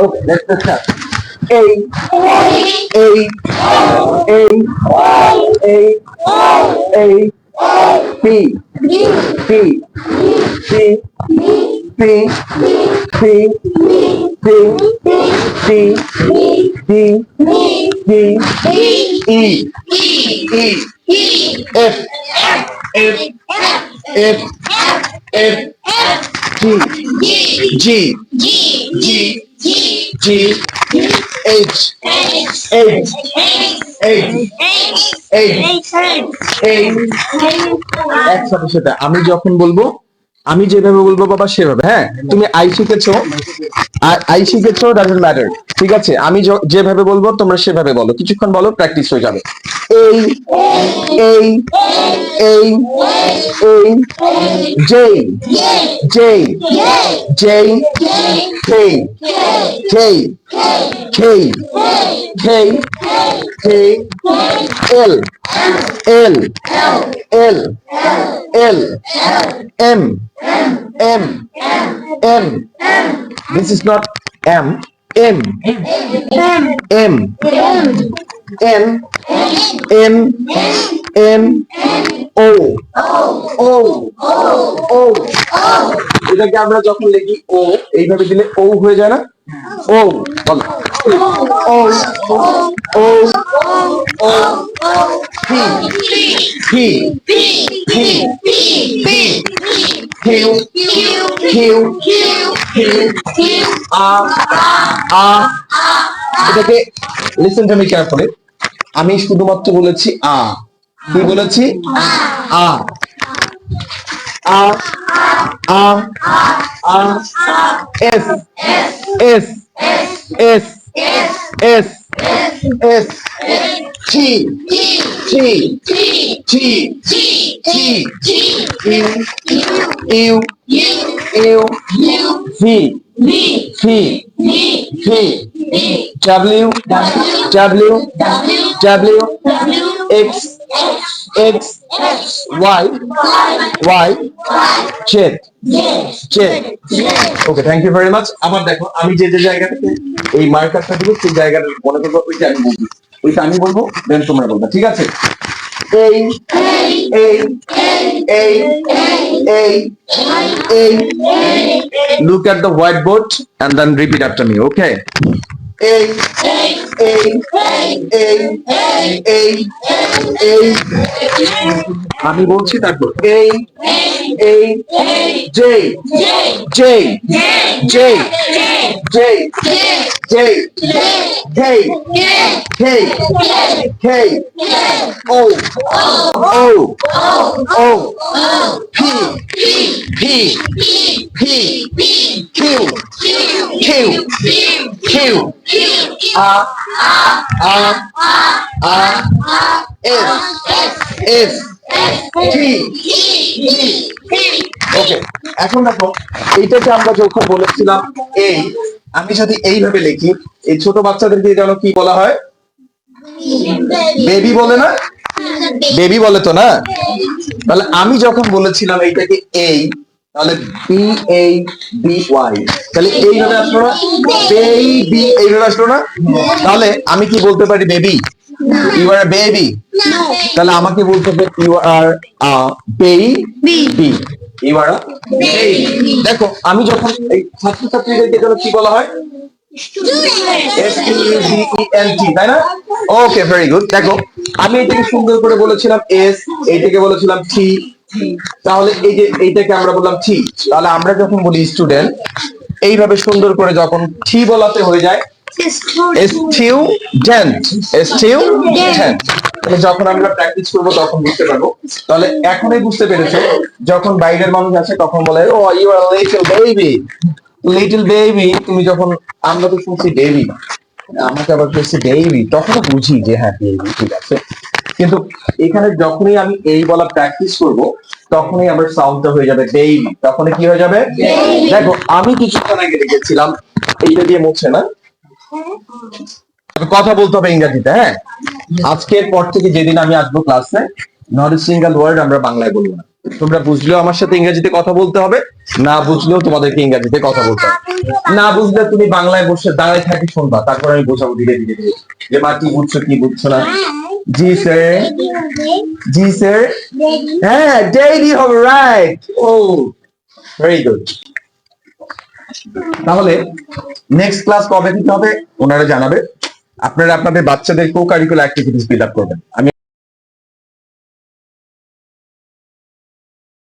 Okay, let's start. A, A, A, A, B, B, C, C, C, C, D, D, D, E, E, F, F, F, F, G, G, G, G, H, H, H, একসাথে সেটা আমি যখন বলবো, আমি যেভাবে বলবো বাবা সেভাবে। হ্যাঁ, তুমি আই শিখেছো, আই শিখেছো, ডাজন্ট ম্যাটার। ঠিক আছে, আমি যেভাবে বলবো তোমরা সেভাবে বলো, কিছুক্ষণ বলো, প্র্যাকটিস হয়ে যাবে। এই, এই, এই, এই, J, J, J, K, K, K, K, K, L, L, L, L, M, M, M, this is not M, M, M, N, N, N, O, O, O, এটাকে আমরা যখন লিখি ও, এইভাবে দিলে ও হয়ে যায় না? ও, বলো। O, O, O, P, P, P, P, Q, Q, Q, এটাকে লিসেন টু মি কেয়ারফুলি। আমি শুধুমাত্র বলেছি কি বলেছি? R, R, R, R, S, S, S, S, S, T, T, T, T, U, U, V, V, V, W, W, W, X, X, Y, Y, Z, Z. Okay, thank you very much. আবার দেখো, আমি যে যে জায়গা থেকে এই মার্কারটা দিব সেই জায়গাটা মনে করবো, ওইটা আমি বলবো, ওইটা আমি বলবো, দেন তোমরা বলবা। ঠিক আছে? এই, এই, এই, এই, এই, look at the whiteboard and then repeat after me, okay? এই, এই, এই, এই, এই, আমি বলছি তারপর এই, এই, J, J, J, J, J, K, K, K, O, O, O, P, P, P, Q, Q, Q, S, S, T, okay. এখন দেখো, এইটাকে আমরা যখন বলেছিলাম এই, আমি যদি এইভাবে লিখি, এই ছোট বাচ্চাদেরকে যেন কি বলা হয়? বেবি বলে না? বেবি বলে তো না? তাহলে আমি যখন বলেছিলাম এইটাকে এই, তাহলে বি এ বি ওয়াই, তাহলে এইভাবে আসলো না? বেবি এইভাবে আসলো না? তাহলে আমি কি বলতে পারি? Baby, you are baby. তাহলে আমাকে বলতে হবে you are a baby, you are a baby. দেখো, আমি যখন এই ছাত্রছাত্রীদেরকে যেন কি বলা হয়? STUDENT, তাই না? ওকে, ভেরি গুড। দেখো, আমি এটাকে সুন্দর করে বলেছিলাম এস, এইটাকে বলেছিলাম টি, তাহলে এই যে এইটাকে আমরা বললাম টি। তাহলে আমরা যখন বলি স্টুডেন্ট, এইভাবে সুন্দর করে যখন টি বলাতে হয়ে যায় স্টুডেন্ট, স্টুডেন্ট। যখন আমরা প্র্যাকটিস করবো তখন বুঝতে পারবো। তাহলে এখনই বুঝতে পেরেছো, যখন বাইরের মানুষ আসে তখন বলে oh you are little baby, little baby. তুমি যখন, আমরা তো শুনছি বেবি, আমাকে আবার বলছি বেবি, তখন বুঝি যে হ্যাঁ বেবি, ঠিক আছে। কিন্তু এখানে যখনই আমি এই বলা প্র্যাকটিস করব, তখনই আমার সাউন্ডটা হয়ে যাবে বেবি। তখনই কি হয়ে যাবে? দেখো, আমি কিছুক্ষণ আগে লিখেছিলাম, এইটা দিয়ে মুছে না, কথা বলতে হবে ইংরেজিতে। হ্যাঁ, আজকের পর থেকে যেদিন আমি আসবো ক্লাসে, নট এ সিঙ্গেল ওয়ার্ড আমরা বাংলায় বলবো না। তোমরা বুঝলেও আমার সাথে ইংরেজিতে কথা বলতে হবে, না বুঝলেও তোমাদেরকে ইংরেজিতে কথা বলতে হবে। না বুঝলে তুমি বাংলায় বসে দাঁড়ায় থাকি শুনবা, তারপর আমি বোঝাবো ধীরে ধীরে ধীরে যে মা কি বুঝছো কি বুঝছো না। জি স্যার, জি স্যার, হ্যাঁ ডেইরি হবে, রাইট। ও ভেরি গুড। তাহলে নেক্সট ক্লাস কবে দিতে হবে ওনারা জানাবে। আপনারা আপনাদের বাচ্চাদের co curricular activities fill up করবেন। আমি